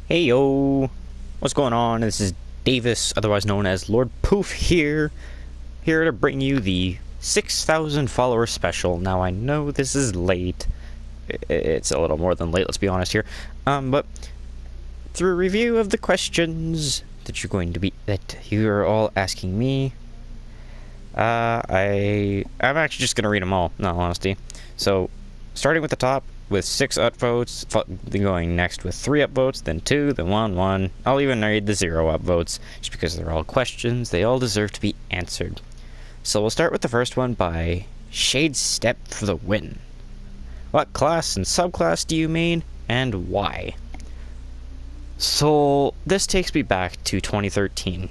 Hey yo, what's going on? This is Davis, otherwise known as Lord Poof here to bring you the 6,000 follower special. Now I know this is late. It's a little more than late, let's be honest here. But through a review of the questions that you're all asking me, I'm actually just gonna read them all, in all honesty. So, starting with the top, with 6 upvotes, going next with 3 upvotes, then 2, then 1. I'll even read the 0 upvotes, just because they're all questions, they all deserve to be answered. So we'll start with the first one by Shade Step for the win. What class and subclass do you mean, and why? So, this takes me back to 2013.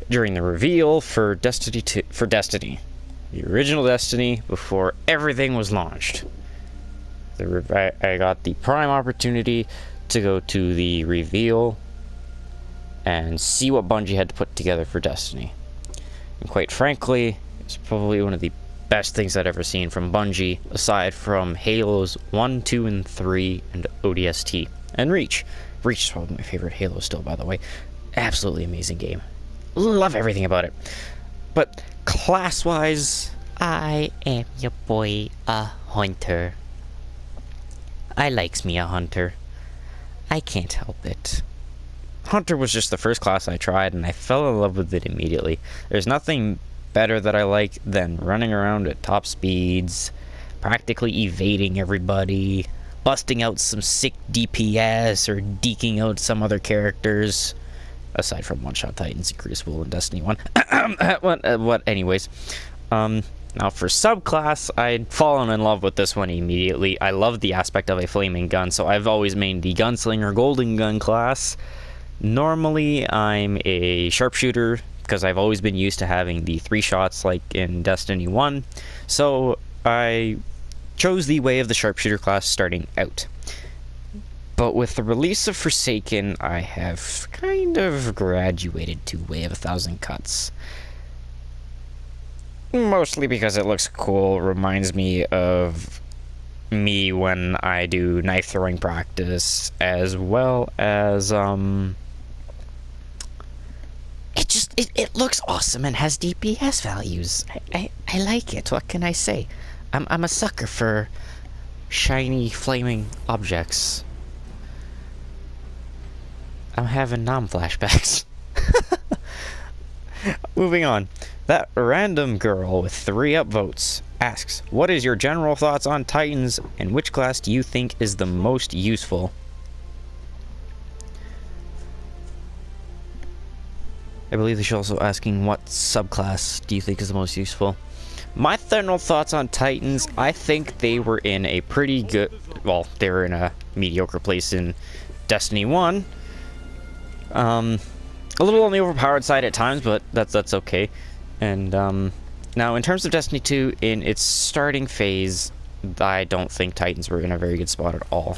During the reveal for Destiny, the original Destiny, before everything was launched. I got the prime opportunity to go to the reveal and see what Bungie had to put together for Destiny. And quite frankly, it's probably one of the best things I'd ever seen from Bungie, aside from Halos 1, 2, and 3, and ODST. And Reach. Reach is probably my favorite Halo still, by the way. Absolutely amazing game. Love everything about it. But class-wise, I am your boy, a hunter. I likes me a hunter. I can't help it. Hunter was just the first class I tried, and I fell in love with it immediately. There's nothing better that I like than running around at top speeds, practically evading everybody, busting out some sick DPS, or deking out some other characters. Aside from one-shot Titans, Crucible, and Destiny 1. Anyways. Now for subclass, I'd fallen in love with this one immediately. I love the aspect of a flaming gun, so I've always mained the Gunslinger Golden Gun class. Normally, I'm a sharpshooter, because I've always been used to having the 3 shots like in Destiny 1. So I chose the way of the sharpshooter class starting out. But with the release of Forsaken, I have kind of graduated to Way of 1,000 Cuts. Mostly because it looks cool, reminds me of me when I do knife throwing practice, as well as, it looks awesome and has DPS values. I like it, what can I say? I'm a sucker for shiny, flaming objects. I'm having flashbacks. Moving on. That random girl with 3 upvotes asks, what is your general thoughts on Titans, and which class do you think is the most useful? I believe she's also asking, what subclass do you think is the most useful? My general thoughts on Titans, I think they were in a pretty good... Well, they were in a mediocre place in Destiny 1. A little on the overpowered side at times, but that's okay. And now in terms of Destiny 2, in its starting phase, I don't think Titans were in a very good spot at all.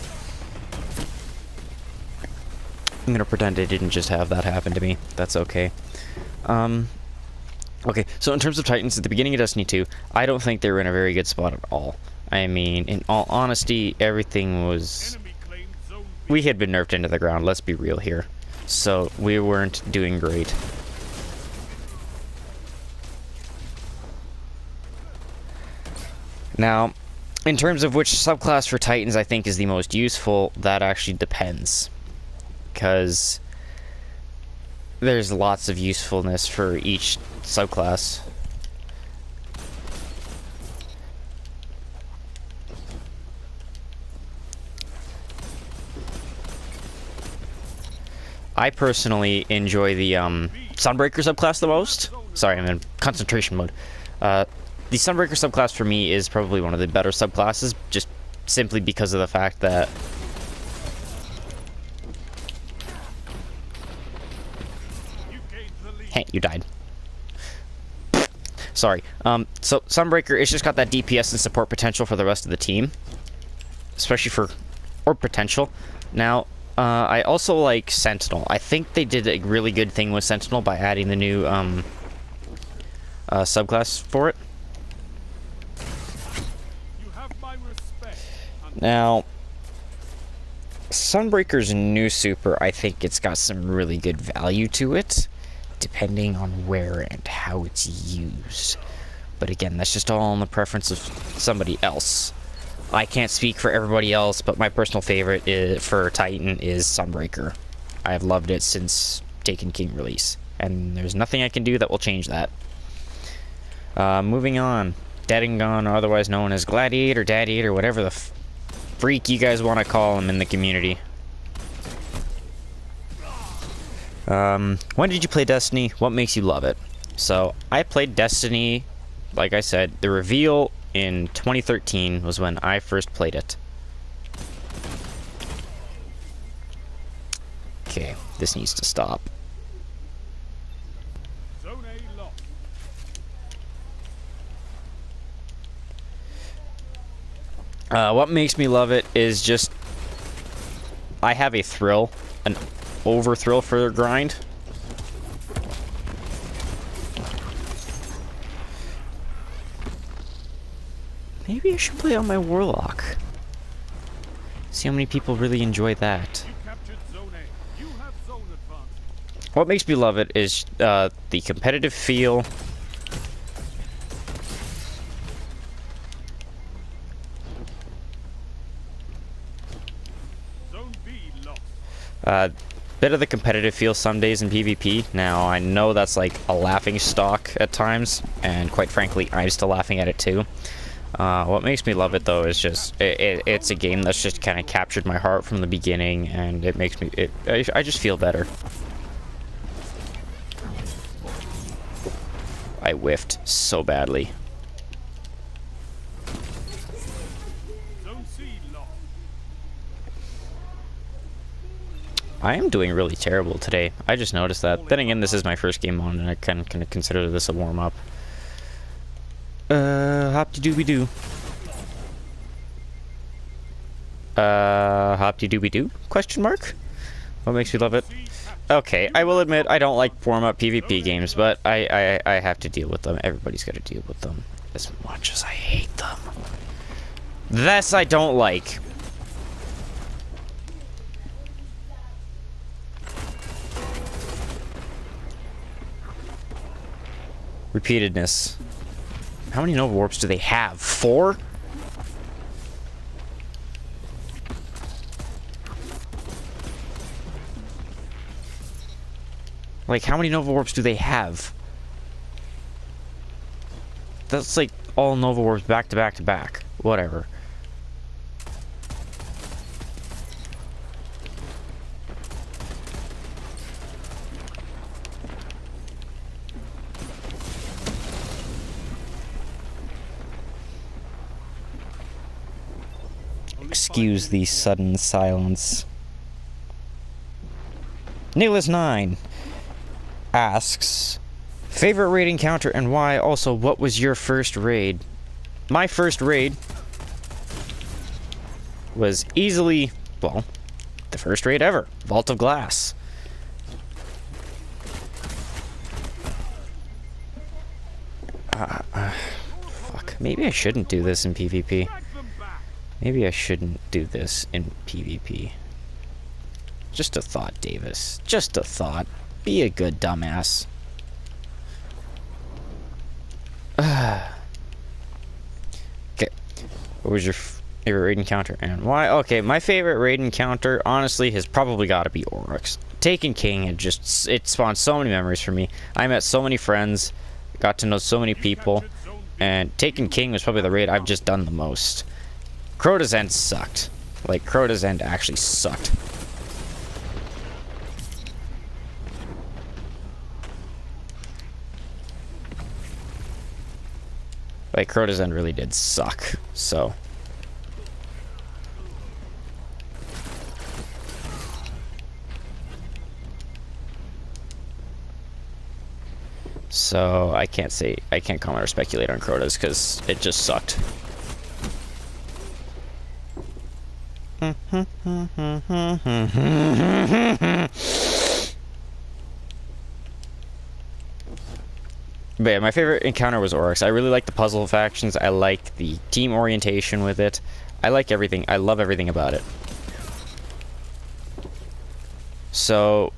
I'm gonna pretend I didn't just have that happen to me. That's okay. Okay, so in terms of Titans, at the beginning of Destiny 2, I don't think they were in a very good spot at all. I mean, in all honesty, everything was... We had been nerfed into the ground, let's be real here. So, we weren't doing great. Now, in terms of which subclass for Titans I think is the most useful, that actually depends. Because there's lots of usefulness for each subclass. I personally enjoy the Sunbreaker subclass the most. Sorry, I'm in concentration mode. The Sunbreaker subclass for me is probably one of the better subclasses, just simply because of the fact that... Hey, you died. Sorry. So Sunbreaker, it's just got that DPS and support potential for the rest of the team. Especially for orb potential. Now, I also like Sentinel. I think they did a really good thing with Sentinel by adding the new subclass for it. Now, Sunbreaker's new super, I think it's got some really good value to it, depending on where and how it's used. But again, that's just all in the preference of somebody else. I can't speak for everybody else, but my personal favorite for Titan is Sunbreaker. I have loved it since Taken King release, and there's nothing I can do that will change that. Moving on, Dead and Gone, otherwise known as Gladiator, Dadiator, whatever the freak you guys want to call him in the community. When did you play Destiny? What makes you love it? So, I played Destiny, like I said, the reveal in 2013 was when I first played it. Okay, this needs to stop. Zone A locked. What makes me love it is just I have a thrill, an over thrill for the grind. Maybe I should play on my Warlock. See how many people really enjoy that. You captured Zone A. You have zone advantage. What makes me love it is the competitive feel. Zone B lost. Bit of the competitive feel some days in PvP. Now, I know that's like a laughing stock at times, and quite frankly, I'm still laughing at it too. What makes me love it though is just it's a game that's just kind of captured my heart from the beginning, and it makes me I just feel better. I whiffed so badly. Zone C locked. I am doing really terrible today. I just noticed that. Then again, this is my first game on, and I kind of consider this a warm up. Hop-de-dooby-doo. Hop-de-dooby-doo? Question mark? What makes me love it? Okay, I will admit I don't like warm-up PvP games, but I have to deal with them. Everybody's got to deal with them. As much as I hate them. This I don't like. Repeatedness. How many Nova Warps do they have? 4? Like, how many Nova Warps do they have? That's like all Nova Warps back to back to back. Whatever. Excuse the sudden silence. Nicholas9 asks, favorite raid encounter and why? Also, what was your first raid? My first raid was easily, well, the first raid ever, Vault of Glass. Fuck, maybe I shouldn't do this in PvP. Maybe I shouldn't do this in PvP. Just a thought, Davis. Just a thought. Be a good dumbass. Okay. What was your favorite raid encounter and why? Okay, my favorite raid encounter, honestly, has probably got to be Oryx. Taken King, it spawned so many memories for me. I met so many friends, got to know so many people, and Taken King was probably the raid I've just done the most. Crota's End sucked. Like, Crota's End actually sucked. Like, Crota's End really did suck, so. So, I can't comment or speculate on Crota's, because it just sucked. But yeah, my favorite encounter was Oryx. I really like the puzzle factions. I like the team orientation with it. I like everything. I love everything about it. So,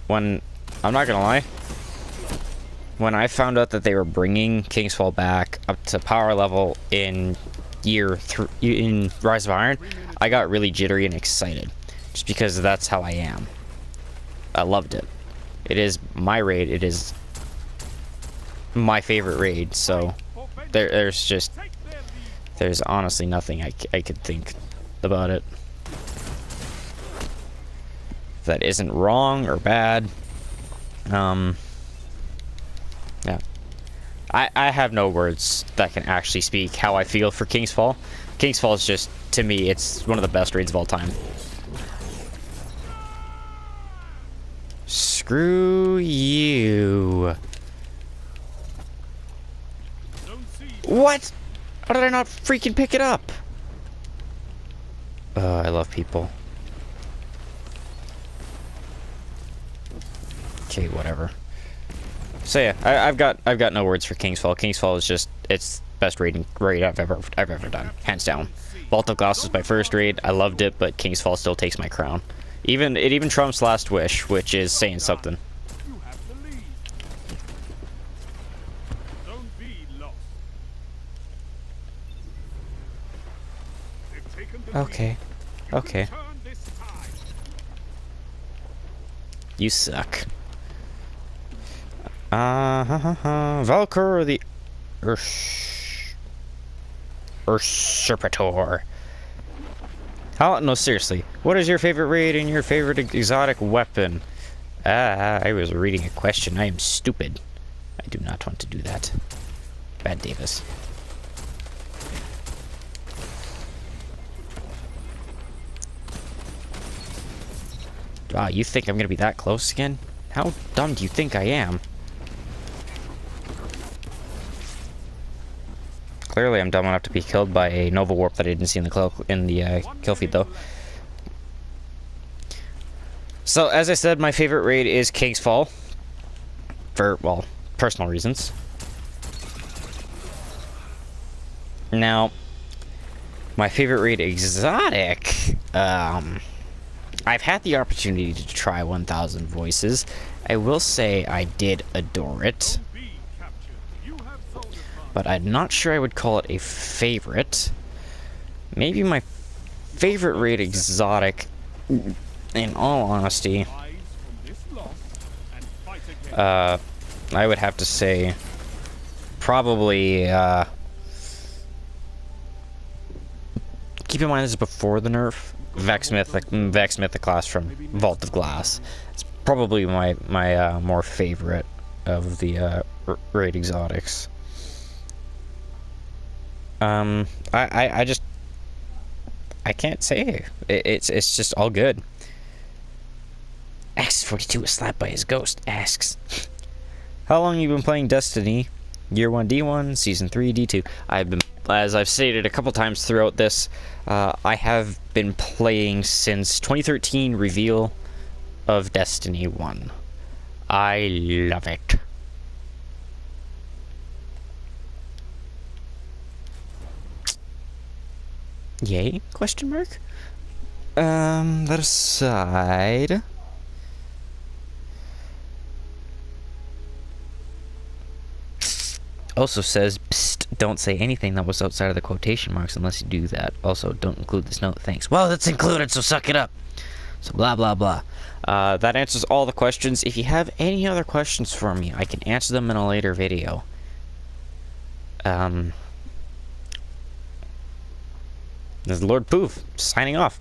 when... I'm not gonna lie. When I found out that they were bringing Kingsfall back up to power level in in Rise of Iron, I got really jittery and excited. Just because that's how I am. I loved it. It is my raid. It is my favorite raid. So there's honestly nothing I could think about it that isn't wrong or bad. Yeah. I have no words that can actually speak how I feel for Kingsfall. Kingsfall is just, to me, it's one of the best raids of all time. Screw you. What? How did I not freaking pick it up? I love people. Okay, whatever. So yeah, I've got no words for Kingsfall. Kingsfall is just, it's best raid I've ever done, hands down. Vault of Glass was my first raid. I loved it, but Kingsfall still takes my crown. It even trumps Last Wish, which is saying something. You have the lead. Don't be lost. They've taken the Okay. Okay. turn this tide. You suck. Valkyr the Usurpator. How? No, seriously. What is your favorite raid and your favorite exotic weapon? I was reading a question. I am stupid. I do not want to do that. Bad Davis. Wow, you think I'm gonna be that close again? How dumb do you think I am? Clearly, I'm dumb enough to be killed by a Nova Warp that I didn't see in the kill feed, though. So, as I said, my favorite raid is Kingsfall. For, well, personal reasons. Now, my favorite raid exotic, I've had the opportunity to try 1000 Voices. I will say I did adore it, Be captured. You have zone advantage. but I'm not sure I would call it a favorite. Maybe my favorite raid exotic, in all honesty, Rise from this loss and fight again. I would have to say probably, keep in mind this is before the nerf, Vex Mythic class from Vault of Glass. It's probably my more favorite of the raid exotics. I can't say. It's just all good. X42 was slapped by his ghost. Asks, how long you been playing Destiny? Year 1 D1, Season 3 D2. I've been, as I've stated a couple times throughout this, I have been playing since 2013 reveal of Destiny 1. I love it. Yay? Question mark? That aside... Also says, psst, don't say anything that was outside of the quotation marks unless you do that. Also, don't include this note, thanks. Well, it's included, so suck it up. So blah, blah, blah. That answers all the questions. If you have any other questions for me, I can answer them in a later video. This is Lord Poof, signing off.